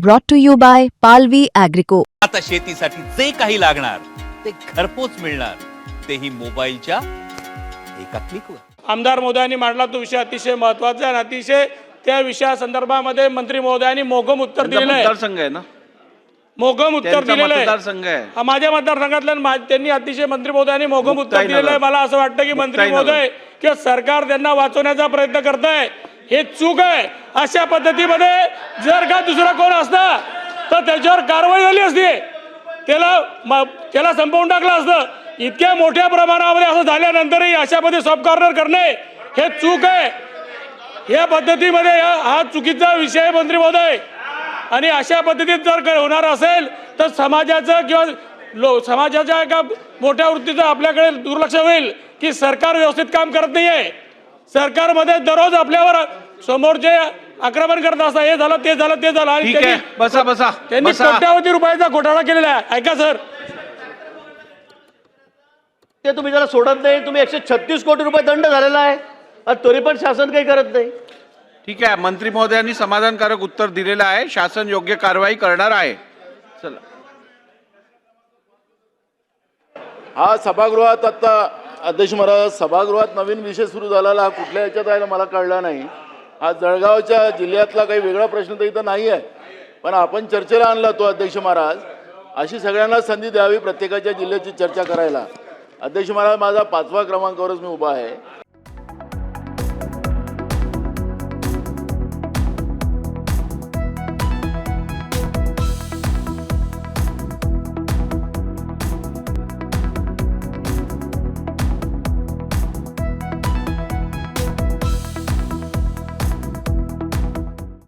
brought to you by Palvi Agrico. आता शेतीसाठी जे काही लागणार ते घरपोच मिळणार, तेही मोबाईलच्या एका क्लिकवर। आमदार महोदयांनी मांडला तो विषय अतिशय महत्त्वाचा आहे आणि अतिशय त्या विषयासंदर्भामध्ये मंत्री महोदयांनी मोघम उत्तर दिलेलं आहे। मतदारसंघ आहे ना, मोघम उत्तर दिलेलं आहे। मतदारसंघ आहे माझ्या मतदारसंघातल्या त्यांनी अतिशय मंत्री महोदयांनी मोघम उत्तर दिलेलं आहे। मला असं वाटतं की मंत्री महोदय की सरकार त्यांना वाचवण्याचा प्रयत्न करत आहे, हे चूक आहे। अशा पद्धतीमध्ये जर का दुसरा कोण असता तर त्याच्यावर कारवाई झाली असती, त्याला संपवून टाकलं असतं। इतक्या मोठ्या प्रमाणामध्ये असं झाल्यानंतरही अशा पद्धती सॉफ्ट कॉर्नर करणे हे चूक आहे। या पद्धतीमध्ये हा चुकीचा विषय मंत्री महोदय, आणि अशा पद्धतीत जर होणार असेल तर समाजाचं किंवा समाजाच्या एका मोठ्या वृत्तीचं आपल्याकडे दुर्लक्ष होईल की सरकार व्यवस्थित काम करत नाहीये। सरकारमध्ये दररोज आपल्यावर समोर जे आक्रमण करत असतात, हे झालं ते झालं ते झालं, आणि त्यांनी कोट्यावधी रुपयाचा घोटाळा केलेला आहे। ऐका सर, ते तुम्ही जरा सोडत नाही। तुम्ही 136 कोटी रुपये दंड झालेला आहे, तरी पण शासन काही करत नाही। ठीक आहे, मंत्री महोदयांनी समाधानकारक उत्तर दिलेलं आहे, शासन योग्य कारवाई करणार आहे। चला, हा सभागृहात आता अध्यक्ष महाराज, सभागृहात नवीन विषय सुरू झालेला हा कुठल्या ह्याच्यात आहे मला कळला नाही। हा जळगावच्या जिल्ह्यातला काही वेगळा प्रश्न तर इथं नाही आहे, पण आपण चर्चेला आणला तो अध्यक्ष महाराज। अशी सगळ्यांना संधी द्यावी प्रत्येकाच्या जिल्ह्याची चर्चा करायला। अध्यक्ष महाराज, माझा 5व्या क्रमांकावरच मी उभा आहे।